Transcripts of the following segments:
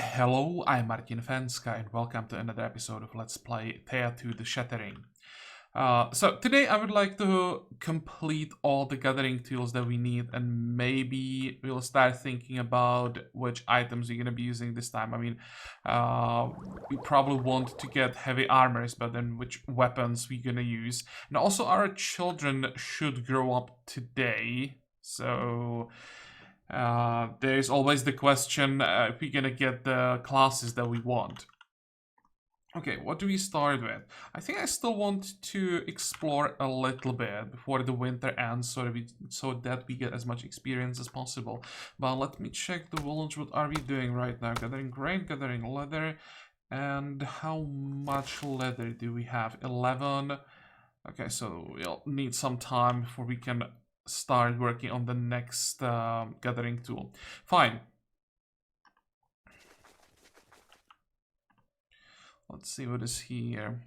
Hello, I'm Martin Fencka and welcome to another episode of Let's Play Thea to the Shattering. So today I would like to complete all the gathering tools that we need, and maybe we'll start thinking about which items we're going to be using this time. I mean, we probably want to get heavy armors, but then which weapons we're going to use. And also our children should grow up today, so there's always the question if we're gonna get the classes that we want. Okay, what do we start with? I think I still want to explore a little bit before the winter ends so that we get as much experience as possible. But let me check the village. What are we doing right now? Gathering grain, gathering leather. And how much leather do we have? 11. Okay, so we'll need some time before we can start working on the next gathering tool. Fine. Let's see what is here.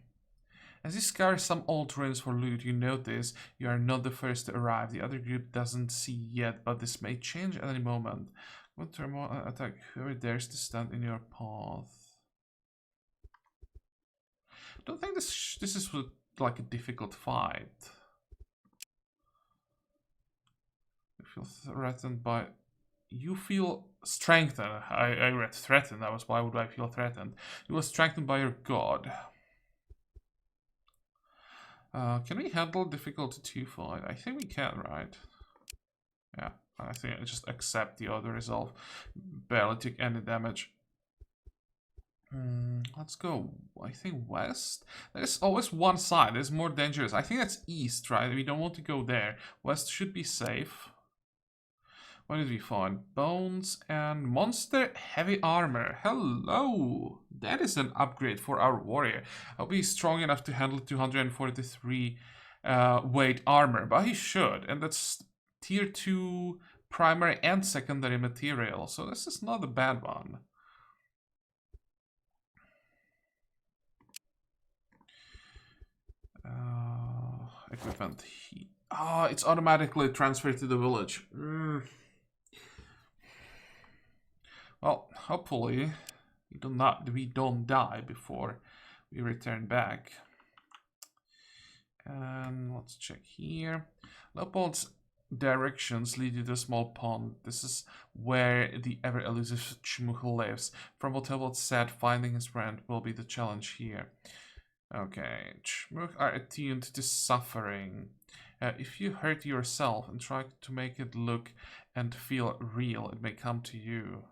As you scour some old ruins for loot, you notice you are not the first to arrive. The other group doesn't see yet, but this may change at any moment. Go to attack whoever dares to stand in your path. I don't think this is like a difficult fight. You feel threatened by... You feel strengthened. I read threatened. That was why would I feel threatened? You were strengthened by your god. Can we handle difficulty 2 fight? I think we can, right? Yeah, I think I just accept the auto resolve. Barely took any damage. Let's go, I think west? There's always one side, it's more dangerous. I think that's east, right? We don't want to go there. West should be safe. What did we find? Bones and monster heavy armor. Hello! That is an upgrade for our warrior. I'll be strong enough to handle 243 weight armor, but he should. And that's tier 2 primary and secondary material, so this is not a bad one. Equipment. It's automatically transferred to the village. Well, hopefully we don't die before we return back. And let's check here. Leopold's directions lead you to a small pond. This is where the ever-elusive Shmuch lives. From what Leopold said, finding his friend will be the challenge here. Okay, Shmuch are attuned to suffering. If you hurt yourself and try to make it look and feel real, it may come to you.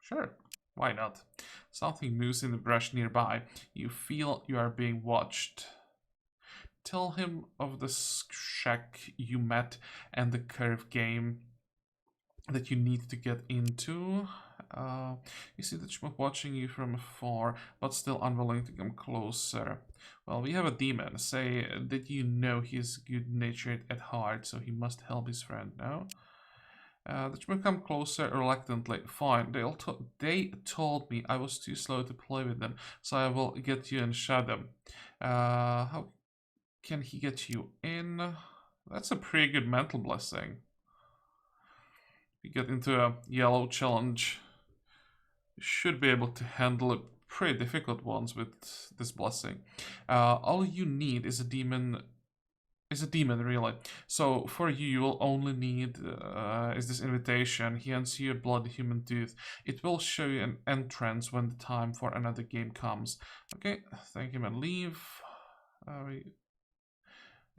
Sure, why not? Something moves in the brush nearby. You feel you are being watched. Tell him of the shack you met and the curve game that you need to get into. You see the Shmuch watching you from afar, but still unwilling to come closer. Well, we have a demon. Say that you know he is good-natured at heart, so he must help his friend, no? The Shmuch come closer reluctantly. Fine, they told me I was too slow to play with them, so I will get you and shut them. How can he get you in? That's a pretty good mental blessing. We get into a yellow challenge. You should be able to handle pretty difficult ones with this blessing. All you need is a demon. Really. So for you, you will only need is this invitation. He hands you a bloody human tooth. It will show you an entrance when the time for another game comes. Okay, thank him and leave.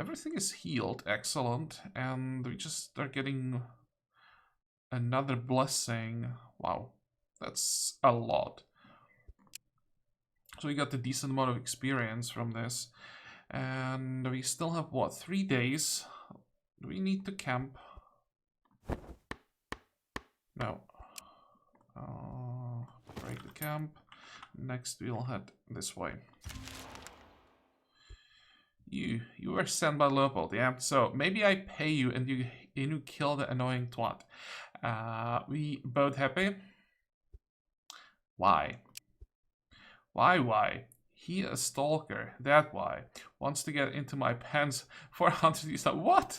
Everything is healed, excellent, and we just are getting another blessing. Wow, that's a lot. So we got a decent amount of experience from this. And we still have, what, 3 days? Do we need to camp? No. Break the camp. Next we'll head this way. You were sent by Leopold, yeah? So maybe I pay you and you kill the annoying twat. We both happy? Why? Why? He a stalker, that why. Wants to get into my pants for 100 years. What?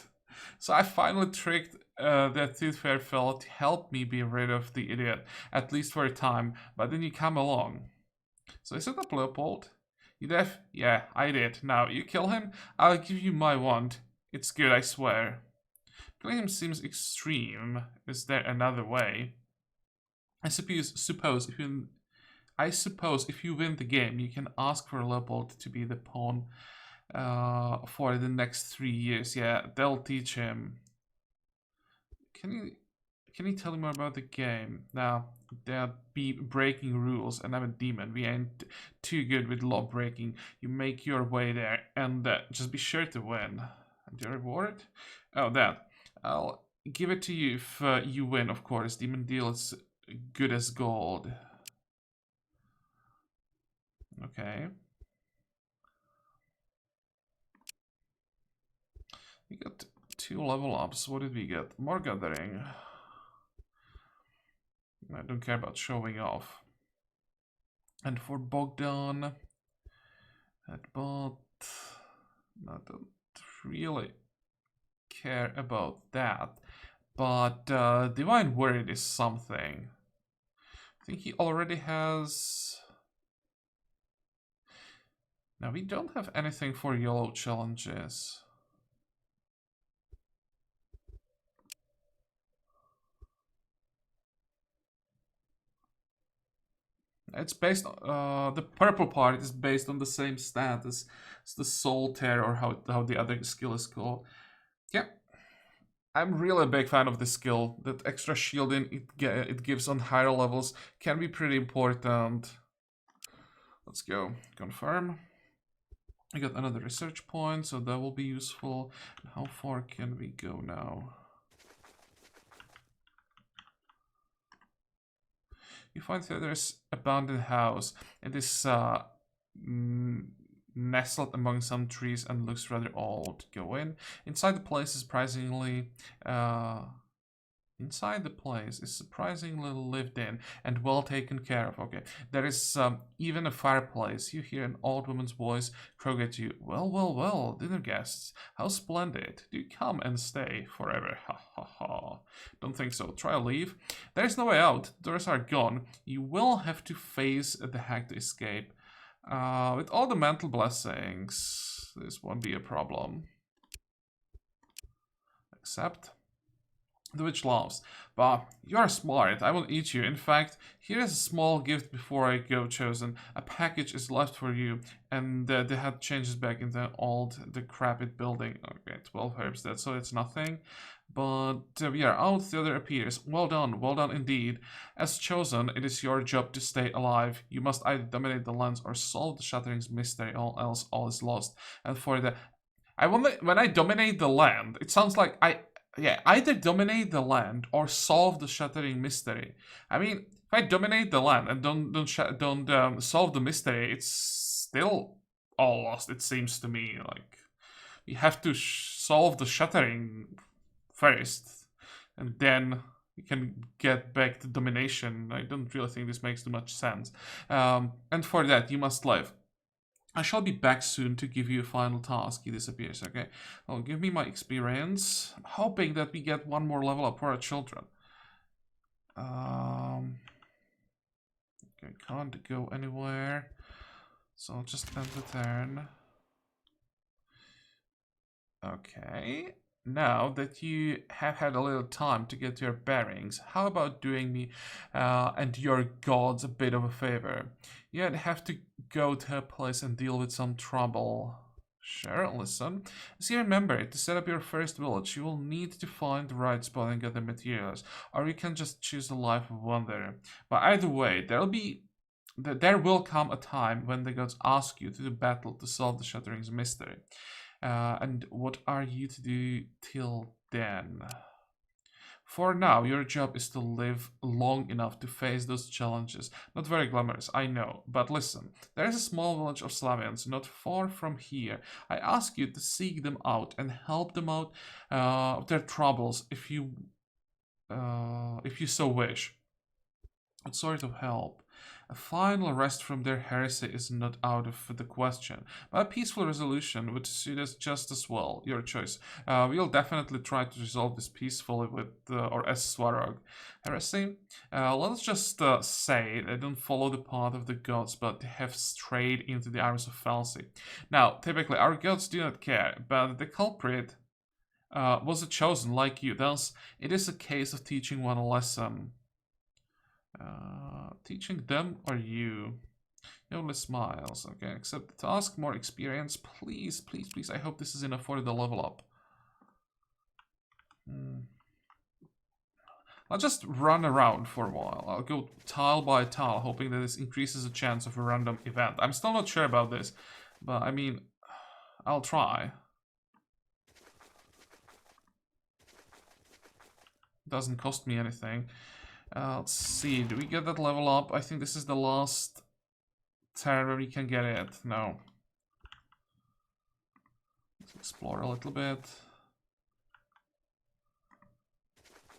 So I finally tricked that tooth fairy fellow to help me be rid of the idiot, at least for a time, but then you come along. So is it a Leopold? You deaf? Yeah, I did. Now, you kill him, I'll give you my wand. It's good, I swear. Killing him seems extreme. Is there another way? I suppose if you win the game, you can ask for Leopold to be the pawn for the next 3 years. Yeah, they'll teach him. Can you tell me more about the game? Now, they're breaking rules, and I'm a demon. We ain't too good with law breaking. You make your way there, and just be sure to win. And your reward? Oh, that. I'll give it to you if you win, of course. Demon deal is good as gold. Okay. We got 2 level ups. What did we get? More gathering. I don't care about showing off. And for Bogdan, but I don't really care about that. But Divine Word is something. I think he already has. Now we don't have anything for yellow challenges. It's based on the purple part is based on the same stat as the soul tear, or how the other skill is called. Yeah, I'm really a big fan of this skill. That extra shielding it gives on higher levels can be pretty important. Let's go confirm. I got another research point, so that will be useful. How far can we go now? You find Theodore's abandoned house. It is nestled among some trees and looks rather old. Go in. Inside the place is surprisingly lived in and well taken care of. Okay, there is even a fireplace. You hear an old woman's voice croak at you. Well, well, well, dinner guests. How splendid. Do come and stay forever. Ha ha ha. Don't think so. Try to leave. There's no way out. Doors are gone. You will have to face the hack to escape. With all the mental blessings, this won't be a problem. Accept. The witch laughs. Bah, you're smart. I will eat you. In fact, here is a small gift before I go, chosen. A package is left for you, and the head changes back into an old, decrepit building. Okay, 12 herbs, so it's nothing. But we are out, the other appears. Well done indeed. As chosen, it is your job to stay alive. You must either dominate the lands or solve the Shattering's mystery, or else all is lost. And for the... when I dominate the land, it sounds like either dominate the land or solve the Shattering mystery. I mean, if I dominate the land and don't solve the mystery, it's still all lost. It seems to me like you have to solve the Shattering first, and then you can get back to domination. I don't really think this makes too much sense. And for that, you must live. I shall be back soon to give you a final task. He disappears, okay? Well, give me my experience. I'm hoping that we get one more level up for our children. Okay, can't go anywhere. So I'll just end the turn. Okay. Now that you have had a little time to get your bearings, how about doing me and your gods a bit of a favor? You'd have to go to a place and deal with some trouble. Sure, listen. As you remember, to set up your first village, you will need to find the right spot and get the materials, or you can just choose a life of wonder. But either way, there will come a time when the gods ask you to do battle to solve the Shattering's mystery. And what are you to do till then? For now, your job is to live long enough to face those challenges. Not very glamorous, I know, but listen. There is a small village of Slavians not far from here. I ask you to seek them out and help them out of their troubles if you so wish. What sort of help? A final rest from their heresy is not out of the question, but a peaceful resolution would suit us just as well. Your choice. We'll definitely try to resolve this peacefully with, or as Svarog. Heresy? Let's just say they don't follow the path of the gods, but they have strayed into the arms of Fencka. Now, typically, our gods do not care, but the culprit was a chosen like you, thus it is a case of teaching one a lesson. Teaching them or you? He only smiles. Okay, accept the task, more experience. Please, please, please. I hope this is enough for the level up. I'll just run around for a while. I'll go tile by tile, hoping that this increases the chance of a random event. I'm still not sure about this, but I mean, I'll try. Doesn't cost me anything. Let's see, do we get that level up? I think this is the last turn where we can get it. No. Let's explore a little bit.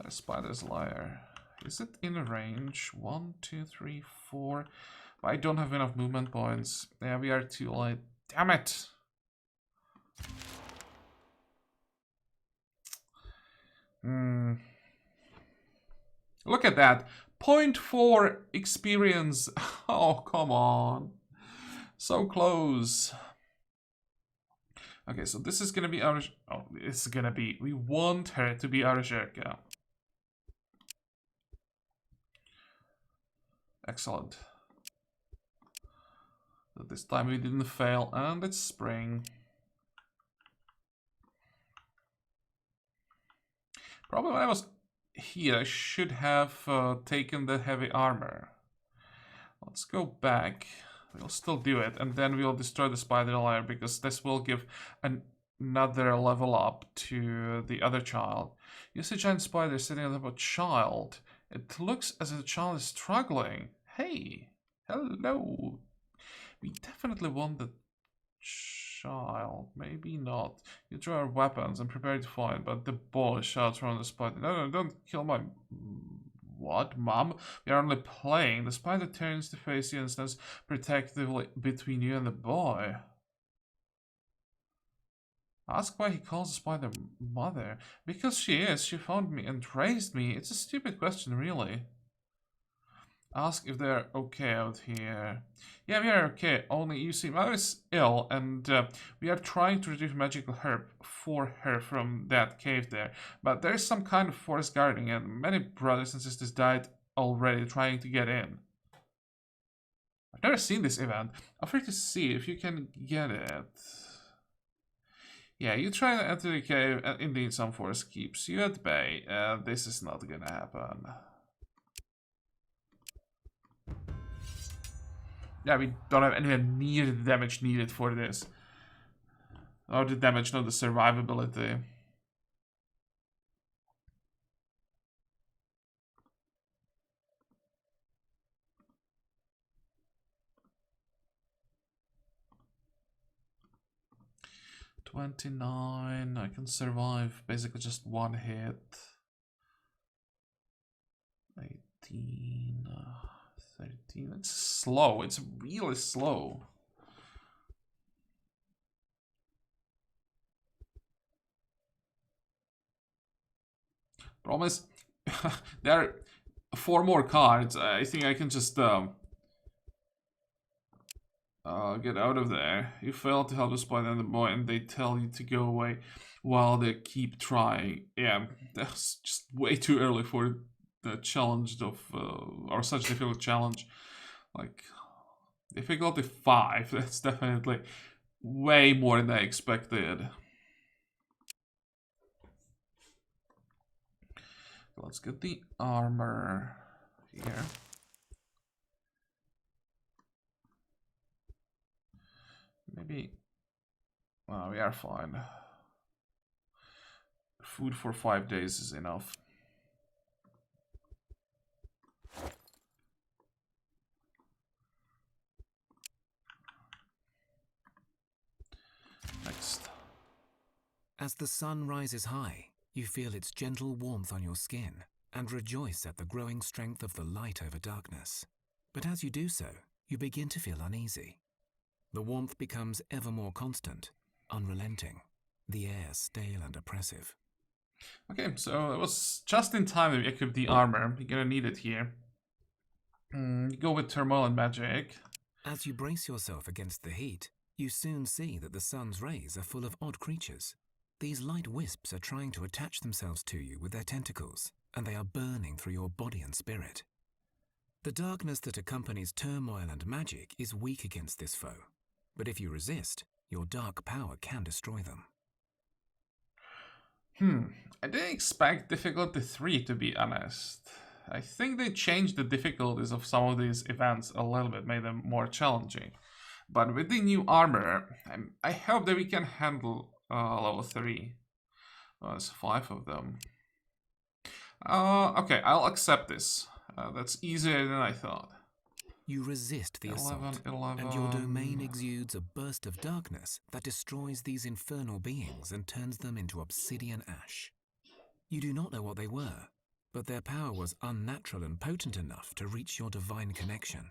There's spider's lair. Is it in range? 1, 2, 3, 4. But I don't have enough movement points. Yeah, we are too late. Damn it! Look at that. 0.4 experience. Oh, come on. So close. Okay, so this is gonna be our... Oh, it's gonna be... We want her to be our Zherka. Excellent. So this time we didn't fail, and it's spring. Probably when I was here, I should have taken the heavy armor. Let's go back. We'll still do it, and then we'll destroy the spider lair, because this will give another level up to the other child. You see a giant spider sitting on top of a child. It looks as if the child is struggling. Hey, hello. We definitely want the child. Maybe not. You draw our weapons and prepare to fight, but the boy shouts from the spider. No, no, don't kill my... What, Mom? We are only playing. The spider turns to face you and stands protectively between you and the boy. Ask why he calls the spider mother. Because she is. She found me and raised me. It's a stupid question, really. Ask if they're okay out here. Yeah, we are okay. Only, you see, Mother is ill, and we are trying to retrieve magical herb for her from that cave there. But there is some kind of forest guarding, and many brothers and sisters died already trying to get in. I've never seen this event. Offer to see if you can get it. Yeah, you try to enter the cave, and indeed some forest keeps you at bay. This is not gonna happen. Yeah, we don't have anywhere near the damage needed for this. Or the damage, not the survivability. $29. I can survive basically just one hit. 18. 13. It's slow. It's really slow. Problem is, there are 4 more cards. I think I can just get out of there. You fail to help the spider and the boy, and they tell you to go away while they keep trying. Yeah, that's just way too early for the challenge of or such difficult challenge. Like difficulty 5. That's definitely way more than I expected. Let's get the armor here. Maybe... well, we are fine. Food for 5 days is enough. Next. As the sun rises high, you feel its gentle warmth on your skin and rejoice at the growing strength of the light over darkness. But as you do so, you begin to feel uneasy. The warmth becomes ever more constant, unrelenting, the air stale and oppressive. Okay, so it was just in time that we equipped the armor. You're gonna need it here. You go with turmoil and magic. As you brace yourself against the heat, you soon see that the sun's rays are full of odd creatures. These light wisps are trying to attach themselves to you with their tentacles, and they are burning through your body and spirit. The darkness that accompanies turmoil and magic is weak against this foe, but if you resist, your dark power can destroy them. I didn't expect difficulty 3, to be honest. I think they changed the difficulties of some of these events a little bit, made them more challenging. But with the new armor, I hope that we can handle level 3. Oh, there's 5 of them. Okay, I'll accept this. That's easier than I thought. You resist the assault, 11. and your domain exudes a burst of darkness that destroys these infernal beings and turns them into obsidian ash. You do not know what they were, but their power was unnatural and potent enough to reach your divine connection.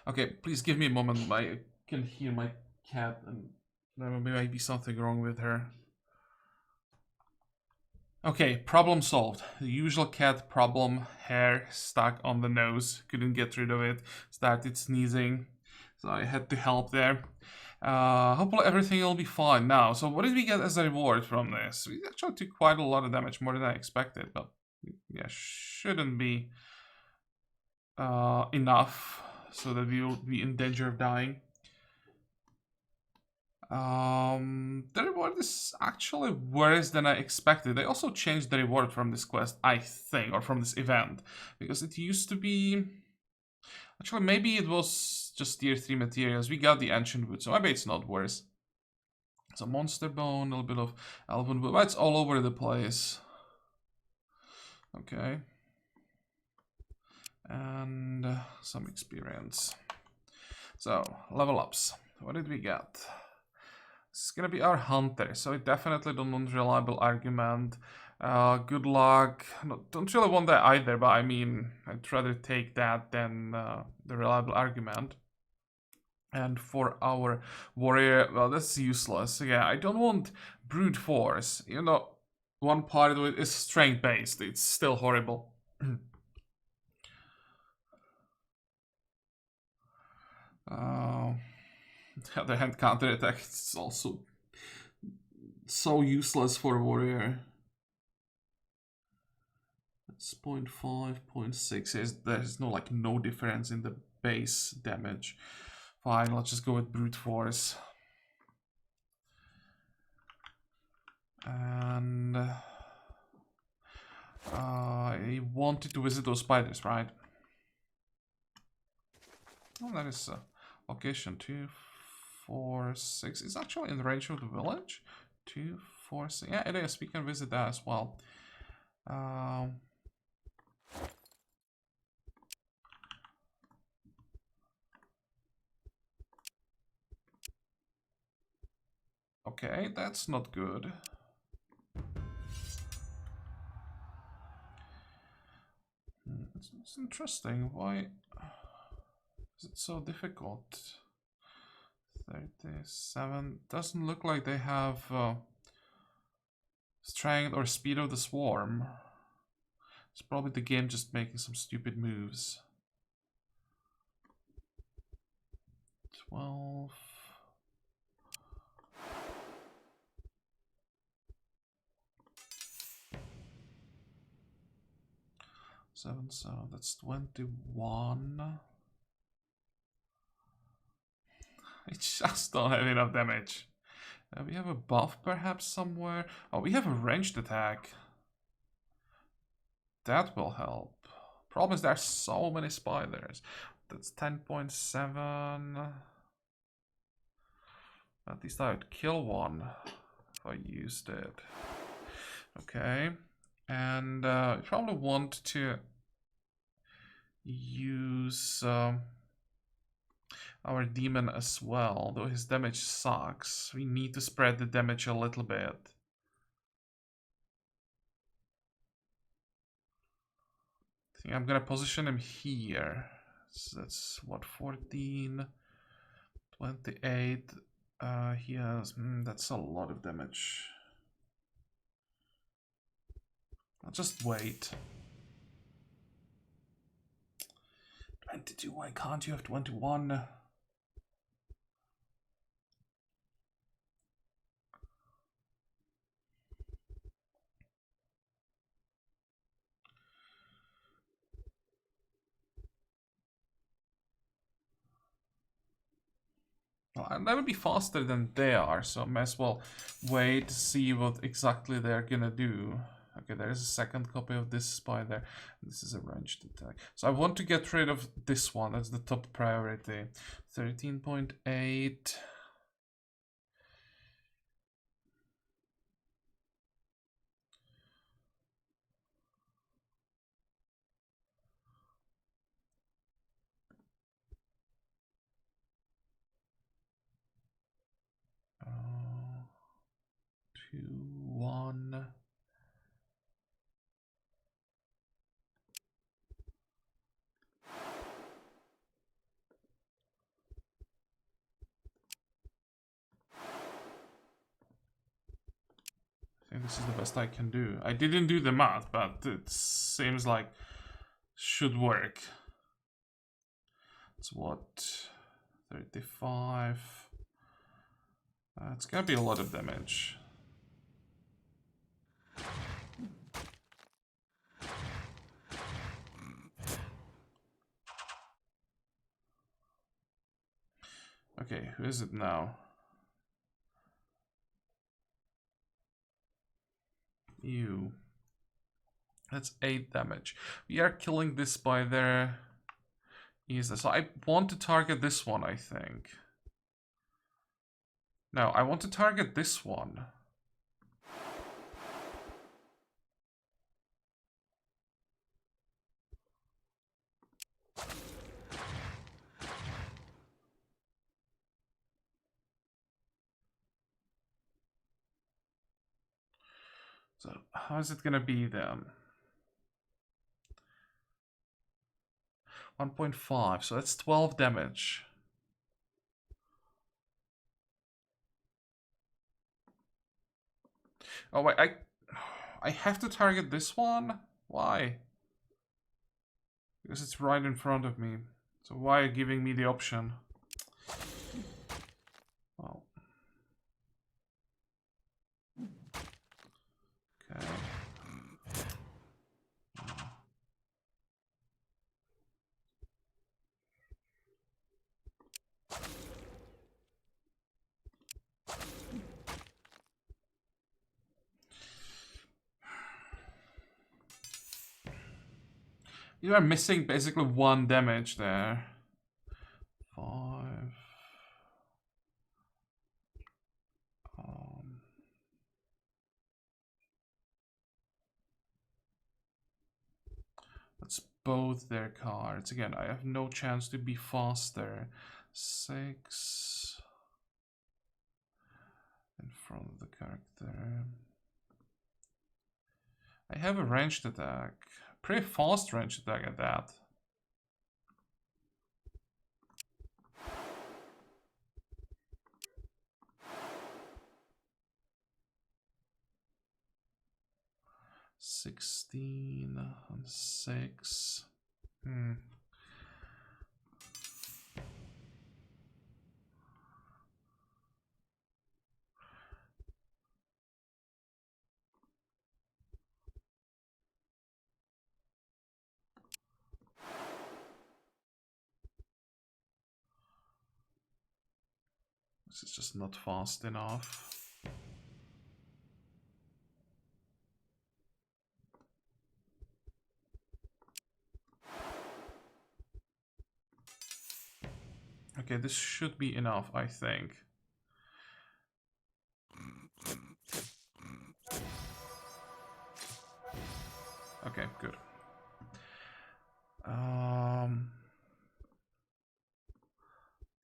Okay, please give me a moment. I can hear my cat, and there might be something wrong with her. Okay, problem solved. The usual cat problem, hair stuck on the nose, couldn't get rid of it, started sneezing, so I had to help there. Hopefully everything will be fine now. So what did we get as a reward from this? We actually took quite a lot of damage, more than I expected, but yeah, shouldn't be enough so that we will be in danger of dying. The reward is actually worse than I expected. They also changed the reward from this quest, I think, or from this event, because it used to be... Actually, maybe it was just tier 3 materials. We got the ancient wood, so maybe it's not worse. It's a monster bone, a little bit of elven wood, but it's all over the place. Okay. And some experience. So, level ups. What did we get? This is gonna be our hunter, so I definitely don't want reliable argument. Good luck. No, don't really want that either, but I mean, I'd rather take that than the reliable argument. And for our warrior, well, that's useless. Yeah, I don't want brute force. You know, one part of it is strength based. It's still horrible. The other hand, counter attack is also so useless for a warrior. It's 0.5, 0.6. There's no difference in the base damage. Fine, let's just go with brute force. And I wanted to visit those spiders, right? Oh, that is location 2, 4, 6. It's actually in the range of the village. 2, 4, 6. Yeah, it is. We can visit that as well. Okay, that's not good. It's interesting. Why is it so difficult? 37. Doesn't look like they have strength or speed of the swarm. It's probably the game just making some stupid moves. 12. 7, so that's 21. I just don't have enough damage. We have a buff perhaps somewhere. Oh, we have a ranged attack. That will help. Problem is there are so many spiders. That's 10.7. At least I would kill one if I used it. Okay. And we probably want to use our demon as well, though his damage sucks. We need to spread the damage a little bit. I think I'm gonna position him here. So that's what, 14, 28. He has. That's a lot of damage. I'll just wait. 22. Why can't you have 21? Well, I'll never be faster than they are, so I may as well wait to see what exactly they're gonna do. Okay, there's a second copy of this spy there. This is a ranged attack. So I want to get rid of this one. That's the top priority. 13.8. Uh, 2, 1. I think this is the best I can do. I didn't do the math, but it seems like should work. It's what? 35. It's gonna be a lot of damage. Okay, who is it now? You. That's 8 damage. We are killing this by their easy. So I want to target this one, I think. No, I want to target this one. So how is it gonna be then? 1.5, so that's 12 damage. Oh wait, I have to target this one? Why? Because it's right in front of me. So why are you giving me the option? Well. Okay. You are missing basically 1 damage there. 5. That's both their cards. Again, I have no chance to be faster. 6. In front of the character. I have a ranged attack. Pretty fast ranged attack at that. $16 on 6. This is just not fast enough. Okay, this should be enough, I think. Okay, good.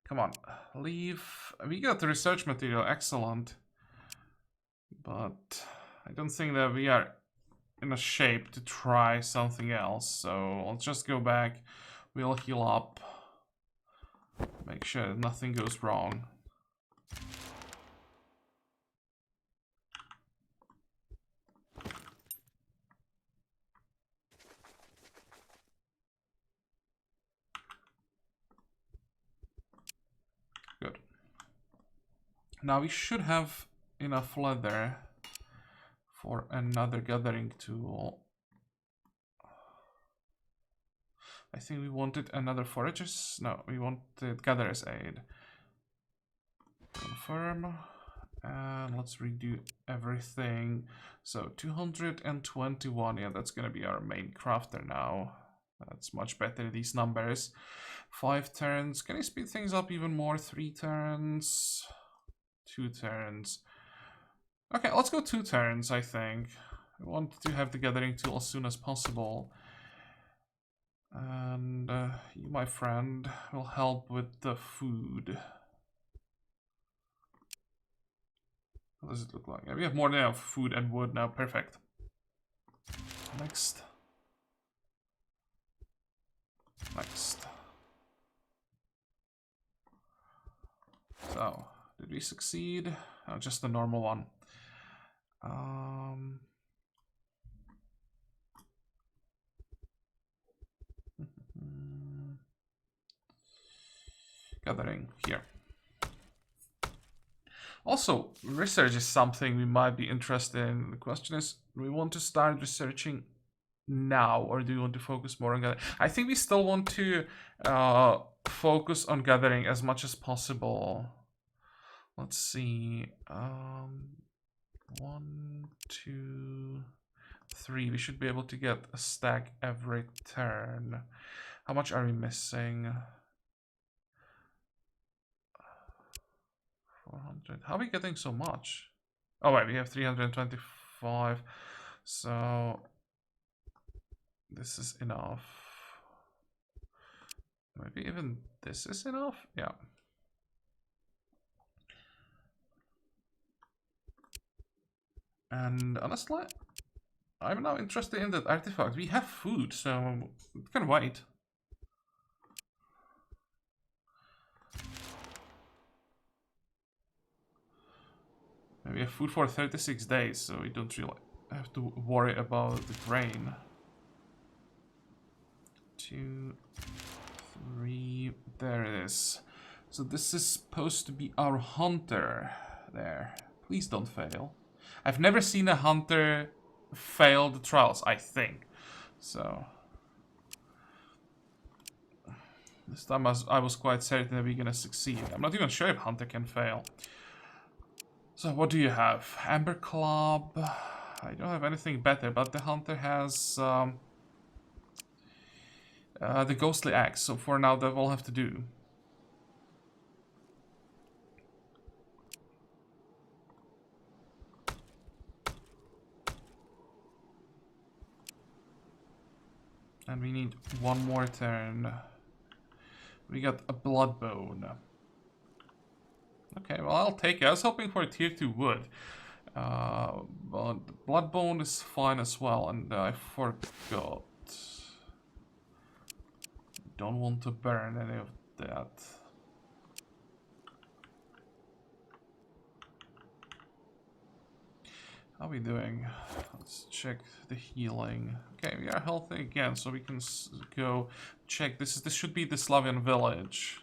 Come on, leave. We got the research material, excellent. But I don't think that we are in a shape to try something else. So let's just go back. We'll heal up. Make sure that nothing goes wrong. Good. Now we should have enough leather for another gathering tool. I think we wanted another forager's. No, we wanted gatherer's aid. Confirm. And let's redo everything. So 221. Yeah, that's gonna be our main crafter now. That's much better, these numbers. 5 turns. Can I speed things up even more? 3 turns. 2 turns. Okay, let's go 2 turns, I think. I want to have the gathering tool as soon as possible. And you, my friend, will help with the food. What does it look like? Yeah, we have more than enough food and wood now. Perfect. Next. Next. So, did we succeed? Oh, just the normal one. Gathering here. Also, research is something we might be interested in. The question is, do we want to start researching now, or do we want to focus more on gathering? I think we still want to focus on gathering as much as possible. Let's see. 1, 2, 3. We should be able to get a stack every turn. How much are we missing? 400. How are we getting so much? Oh wait, we have 325. So this is enough. Maybe even this is enough? Yeah. And honestly, I'm now interested in that artifact. We have food, so it can wait. We have food for 36 days, so we don't really have to worry about the grain. 2, 3, there it is. So this is supposed to be our hunter there. Please don't fail. I've never seen a hunter fail the trials, I think. So this time I was quite certain that we're gonna succeed. I'm not even sure if hunter can fail. So what do you have? Amber Club. I don't have anything better, but the hunter has the ghostly axe. So for now, that will have to do. And we need one more turn. We got a blood bone. Okay, well, I'll take it. I was hoping for a tier 2 wood. But blood bone is fine as well, and I forgot. Don't want to burn any of that. How are we doing? Let's check the healing. Okay, we are healthy again, so we can go check. This should be the Slavian village.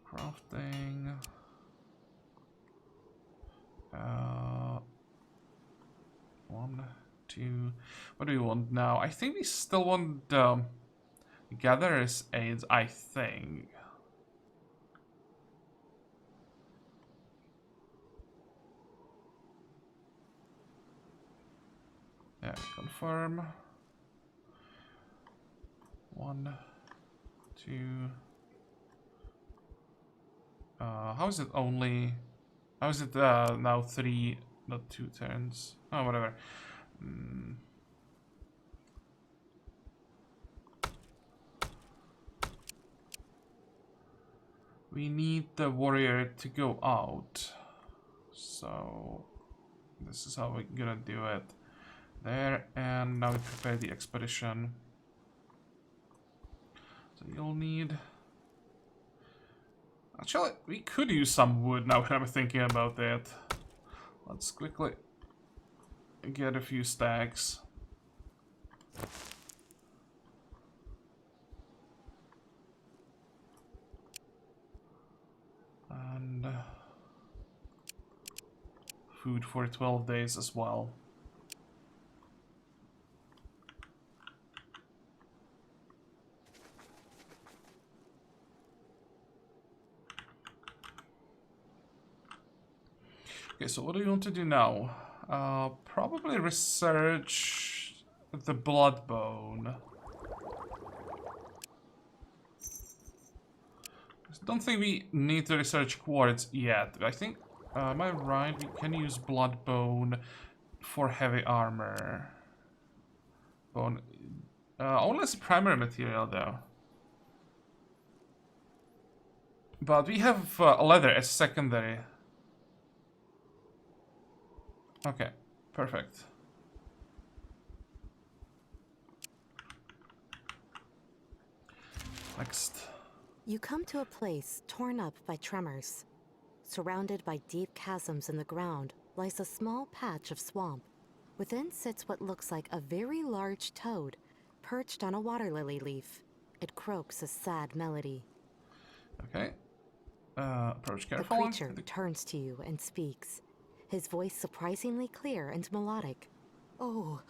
Crafting. 1, 2. What do we want now? I think we still want gatherer's aids, I think. Yeah, confirm. 1, 2. How is it only? How is it now 3, not 2 turns? Oh, whatever. We need the warrior to go out. So This is how we're gonna do it. There, and now we prepare the expedition. So you'll need... Actually, we could use some wood now that I'm thinking about that. Let's quickly get a few stacks. And food for 12 days as well. Okay, so what do you want to do now? Probably research the blood bone. I don't think we need to research quartz yet. I think, am I right? We can use blood bone for heavy armor. Bone. Only as a primary material though. But we have leather as secondary. Okay, perfect. Next. You come to a place torn up by tremors. Surrounded by deep chasms in the ground lies a small patch of swamp. Within sits what looks like a very large toad, perched on a water lily leaf. It croaks a sad melody. Okay. Approach The carefully. creature turns to you and speaks, his voice surprisingly clear and melodic. Oh,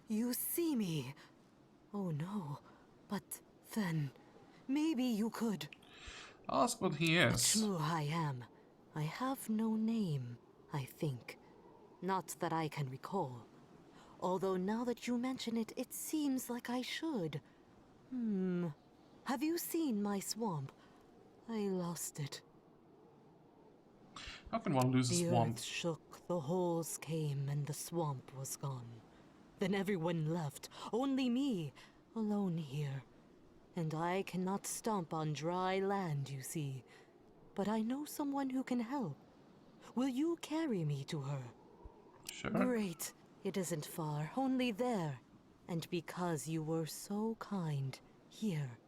you see me. Oh no, but then maybe you could. Ask what he is. Shmoo I am. I have no name, I think. Not that I can recall. Although now that you mention it, it seems like I should. Have you seen my swamp? I lost it. How can one lose a The swamp? earth shook, the holes came, and the swamp was gone. Then everyone left, only me, alone here. And I cannot stomp on dry land, you see. But I know someone who can help. Will you carry me to her? Sure. Great. It isn't far, only there. And because you were so kind, here.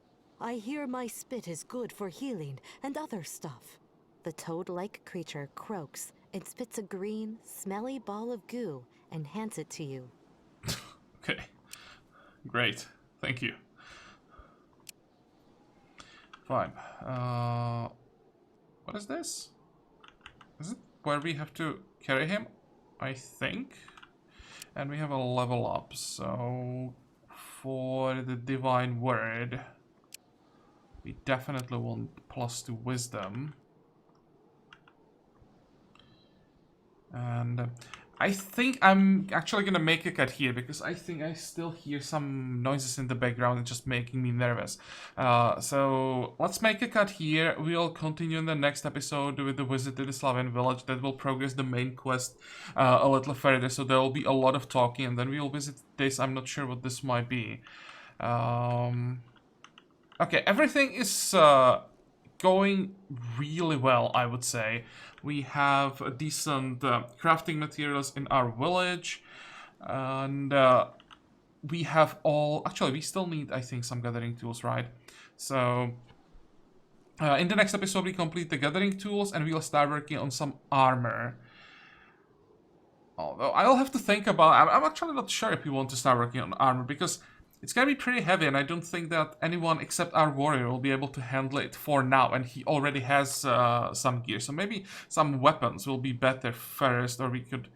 I hear my spit is good for healing and other stuff. The toad-like creature croaks and spits a green, smelly ball of goo and hands it to you. Okay. Great. Thank you. Fine. What is this? Is it where we have to carry him? I think. And we have a level up, so for the divine word, we definitely want +2 wisdom. And I think I'm actually gonna make a cut here because I think I still hear some noises in the background and just making me nervous. So let's make a cut here. We'll continue in the next episode with the visit to the Slavic village. That will progress the main quest a little further. So there will be a lot of talking, and then we'll visit this. I'm not sure what this might be. Okay, everything is going really well, I would say. We have decent crafting materials in our village, and we have all... Actually, we still need, I think, some gathering tools, right? So, in the next episode, we complete the gathering tools, and we'll start working on some armor. Although, I'll have to think about... I'm actually not sure if we want to start working on armor, because it's gonna be pretty heavy, and I don't think that anyone except our warrior will be able to handle it for now, and he already has some gear. So maybe some weapons will be better first, or we could...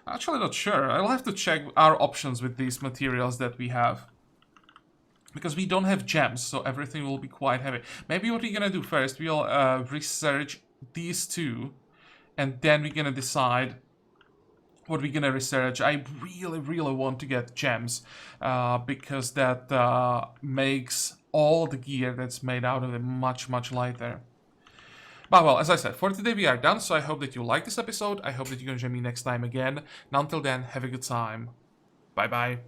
Actually, not sure. I'll have to check our options with these materials that we have. Because we don't have gems, so everything will be quite heavy. Maybe what we're gonna do first, we'll research these two, and then we're gonna decide what we're gonna research. I really want to get gems, because that makes all the gear that's made out of it much lighter. But well, as I said, for today we are done, so I hope that you like this episode. I hope that you're gonna join me next time again. And until then, have a good time. Bye bye.